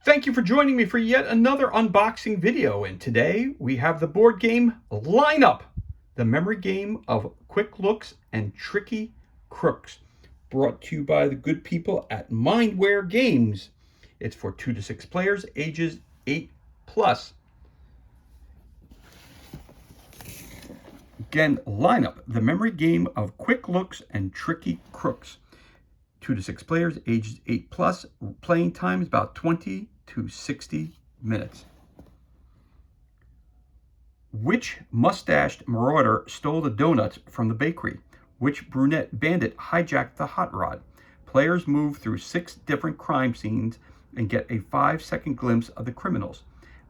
Thank you for joining me for yet another unboxing video, and today we have the board game Lineup, the memory game of quick looks and tricky crooks, brought to you by the good people at Mindware Games. It's for 2 to 6 players, ages 8 plus. Again, Lineup, the memory game of quick looks and tricky crooks. 2 to 6 players, ages 8 plus. Playing time is about 20 to 60 minutes. Which mustached marauder stole the donuts from the bakery? Which brunette bandit hijacked the hot rod? Players move through 6 different crime scenes and get a 5-second glimpse of the criminals.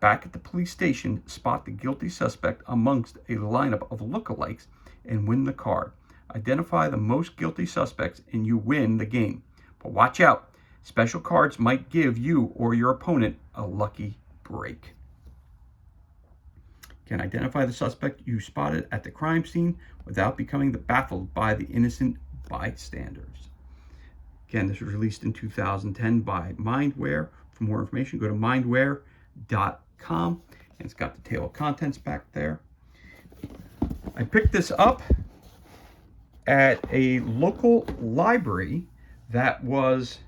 Back at the police station, spot the guilty suspect amongst a lineup of lookalikes and win the card. Identify the most guilty suspects and you win the game. But watch out, special cards might give you or your opponent a lucky break. Can identify the suspect you spotted at the crime scene without becoming baffled by the innocent bystanders. Again, this was released in 2010 by Mindware. For more information, go to mindware.com, and it's got the table of contents back there. I picked this up at a local library that was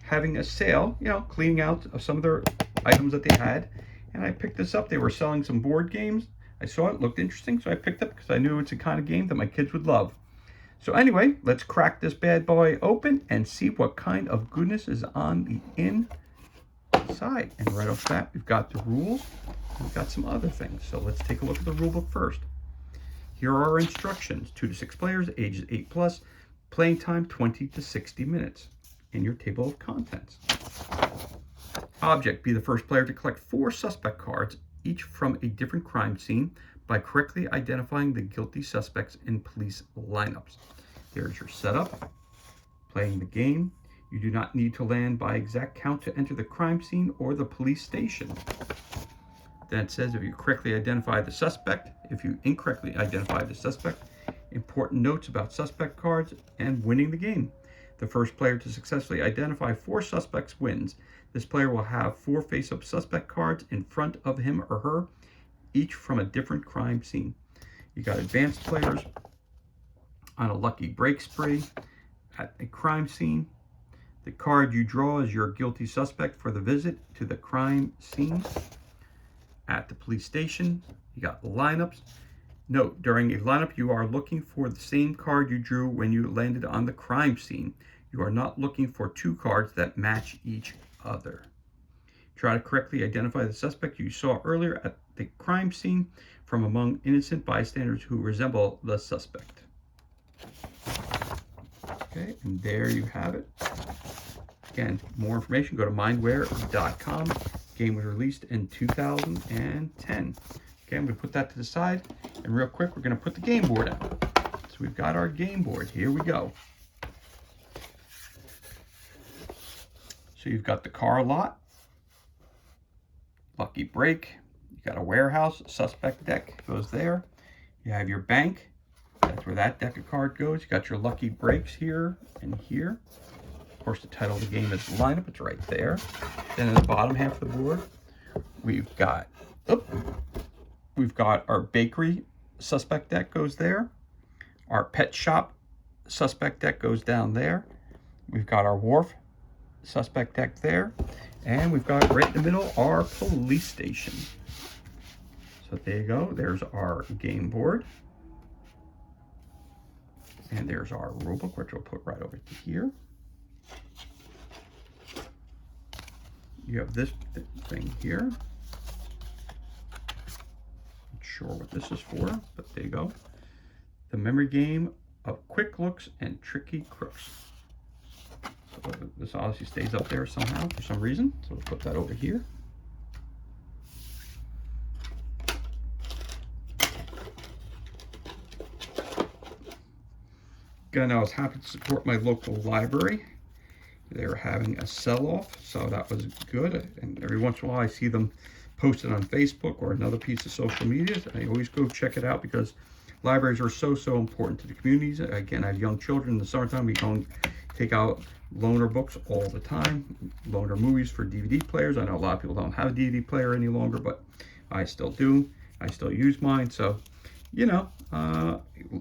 having a sale, cleaning out of some of their items that they had. And I picked this up. They were selling some board games. I saw it, looked interesting, so I picked it because I knew it's a kind of game that my kids would love. So anyway, let's crack this bad boy open and see what kind of goodness is on the inside. And right off the bat, we've got the rules. We've got some other things. So let's take a look at the rule book first. Here are our instructions. 2 to 6 players, ages 8 plus, playing time 20 to 60 minutes. In your table of contents. Object: be the first player to collect 4 suspect cards, each from a different crime scene, by correctly identifying the guilty suspects in police lineups. There's your setup. Playing the game. You do not need to land by exact count to enter the crime scene or the police station. Then it says if you correctly identify the suspect, if you incorrectly identify the suspect, important notes about suspect cards, and winning the game. The first player to successfully identify 4 suspects wins. This player will have 4 face-up suspect cards in front of him or her, each from a different crime scene. You got advanced players on a lucky break spree at a crime scene. The card you draw is your guilty suspect for the visit to the crime scene. At the police station, you got lineups. Note, during a lineup, you are looking for the same card you drew when you landed on the crime scene. You are not looking for 2 cards that match each other. Try to correctly identify the suspect you saw earlier at the crime scene from among innocent bystanders who resemble the suspect. Okay, and there you have it. Again, more information, go to mindware.com. Game was released in 2010. Okay, I'm going to put that to the side, and real quick, we're going to put the game board out. So we've got our game board. Here we go. So you've got the car lot, lucky break, you got a warehouse, suspect deck goes there. You have your bank, that's where that deck of cards goes. You got your lucky breaks here and here. Of course, the title of the game is Lineup, it's right there. Then in the bottom half of the board, we've got our bakery suspect deck goes there. Our pet shop suspect deck goes down there. We've got our wharf suspect deck there. And we've got right in the middle our police station. So there you go. There's our game board. And there's our rule book, which we'll put right over here. You have this thing here. Sure what this is for, but there you go. The memory game of quick looks and tricky crooks. So this obviously stays up there somehow for some reason, so we'll put that over here. Again, I was happy to support my local library. They were having a sell-off, so that was good. And every once in a while I see them posted on Facebook or another piece of social media. I always go check it out because libraries are so important to the communities. Again, I have young children. In the summertime, we go take out loaner books all the time, loaner movies for DVD players. I know a lot of people don't have a DVD player any longer, but I still do. I still use mine. So, you know,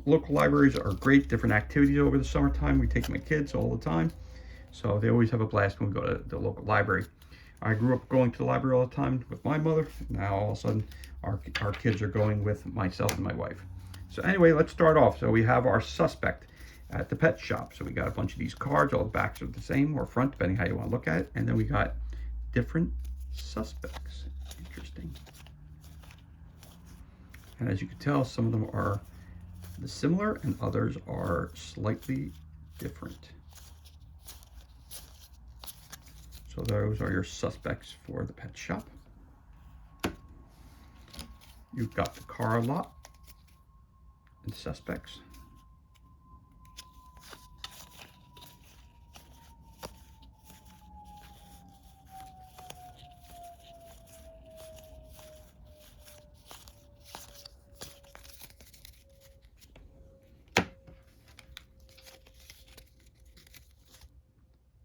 local libraries are great. Different activities over the summertime. We take my kids all the time. So they always have a blast when we go to the local library. I grew up going to the library all the time with my mother. Now all of a sudden our kids are going with myself and my wife. So anyway, let's start off. So we have our suspect at the pet shop. So we got a bunch of these cards. All the backs are the same or front, depending how you want to look at it. And then we got different suspects. Interesting. And as you can tell, some of them are similar and others are slightly different. So those are your suspects for the pet shop. You've got the car lot and suspects.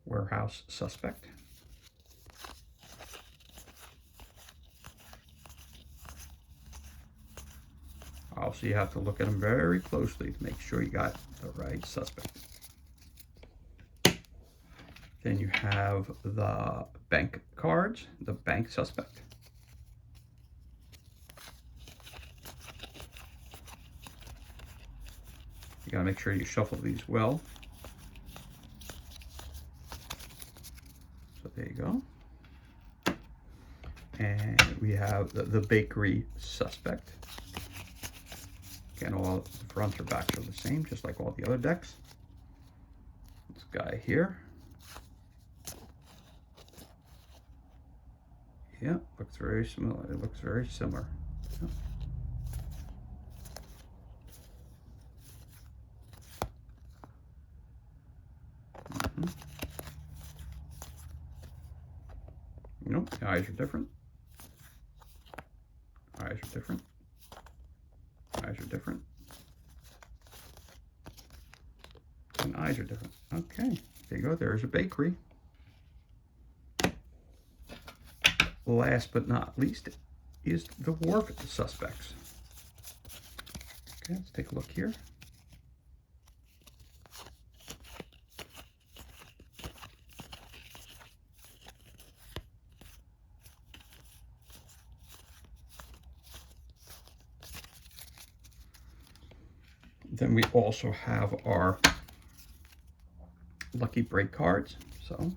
Warehouse suspect. Also, you have to look at them very closely to make sure you got the right suspect. Then you have the bank cards, the bank suspect. You gotta make sure you shuffle these well. So there you go. And we have the bakery suspect. Again, all the fronts or backs are the same, just like all the other decks. This guy here. Yeah, looks very similar. It looks very similar. Yeah. Nope, the eyes are different. Eyes are different. Eyes are different. And eyes are different. Okay, there you go. There's a bakery. Last but not least is the wharf suspects. Okay, let's take a look here. Then we also have our lucky break cards. So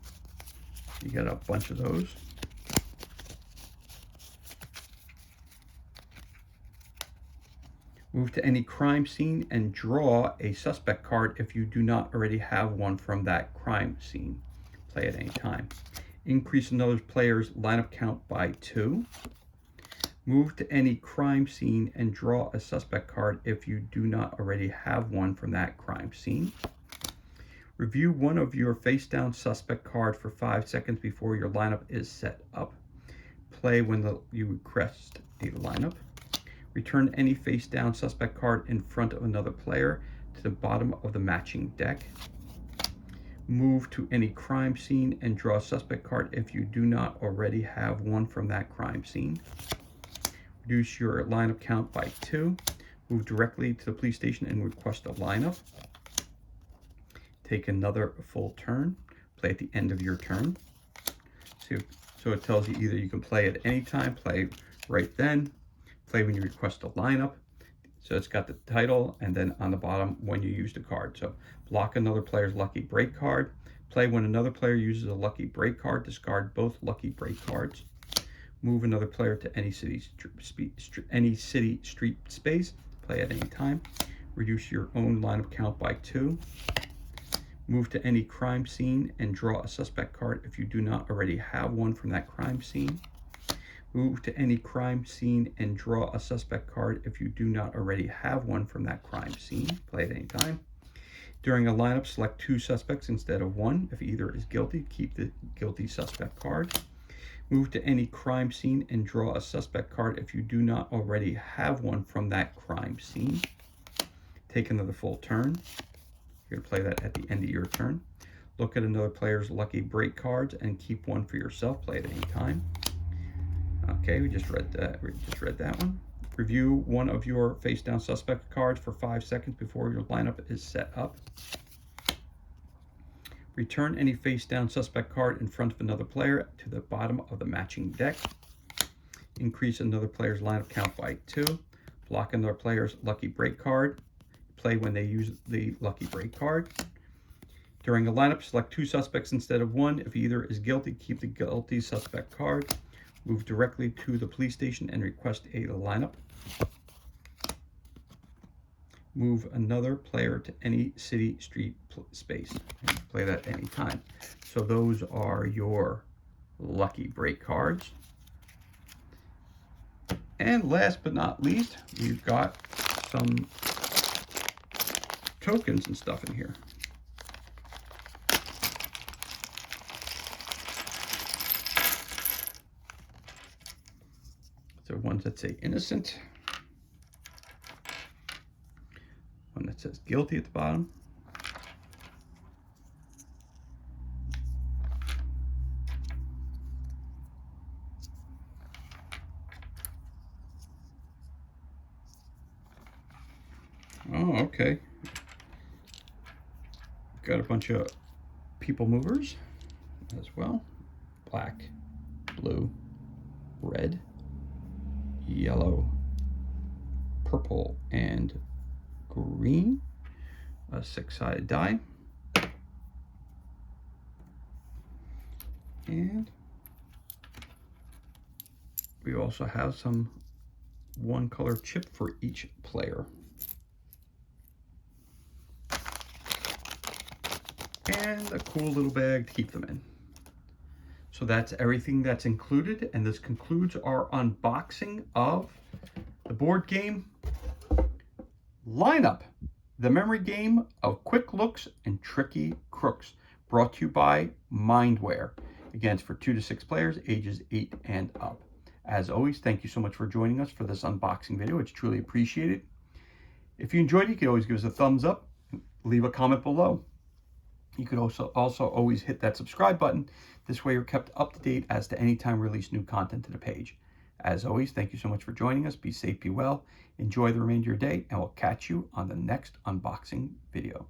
you get a bunch of those. Move to any crime scene and draw a suspect card if you do not already have one from that crime scene. Play at any time. Increase another player's lineup count by 2. Move to any crime scene and draw a suspect card if you do not already have one from that crime scene. Review one of your face-down suspect cards for 5 seconds before your lineup is set up. Play when you request a lineup. Return any face-down suspect card in front of another player to the bottom of the matching deck. Move to any crime scene and draw a suspect card if you do not already have one from that crime scene. Reduce your lineup count by 2. Move directly to the police station and request a lineup. Take another full turn. Play at the end of your turn. So it tells you either you can play at any time, play right then, play when you request a lineup. So it's got the title and then on the bottom when you use the card. So block another player's lucky break card. Play when another player uses a lucky break card. Discard both lucky break cards. Move another player to any city street space. Play at any time. Reduce your own lineup count by 2. Move to any crime scene and draw a suspect card if you do not already have one from that crime scene. Move to any crime scene and draw a suspect card if you do not already have one from that crime scene. Play at any time. During a lineup, select 2 suspects instead of 1. If either is guilty, keep the guilty suspect card. Move to any crime scene and draw a suspect card if you do not already have one from that crime scene. Take another full turn. You're going to play that at the end of your turn. Look at another player's lucky break cards and keep one for yourself. Play at any time. Okay, we just read that. We just read that one. Review one of your face down suspect cards for 5 seconds before your lineup is set up. Return any face down suspect card in front of another player to the bottom of the matching deck. Increase another player's lineup count by 2. Block another player's lucky break card. Play when they use the lucky break card. During a lineup, select 2 suspects instead of 1. If either is guilty, keep the guilty suspect card. Move directly to the police station and request a lineup. Move another player to any city, street, space. And play that anytime. So those are your lucky break cards. And last but not least, we've got some tokens and stuff in here. So ones that say innocent. One that says guilty at the bottom. Oh, okay. Got a bunch of people movers as well. Black, blue, red, yellow, purple, and green. A 6-sided die. And we also have some 1-color chip for each player. And a cool little bag to keep them in. So that's everything that's included, and this concludes our unboxing of the board game Lineup, the memory game of quick looks and tricky crooks, brought to you by Mindware. Again, it's for 2 to 6 players, ages 8 and up. As always, thank you so much for joining us for this unboxing video. It's truly appreciated. If you enjoyed it, you can always give us a thumbs up, leave a comment below. You could also always hit that subscribe button. This way you're kept up to date as to any time we release new content to the page. As always, thank you so much for joining us. Be safe, be well, enjoy the remainder of your day, and we'll catch you on the next unboxing video.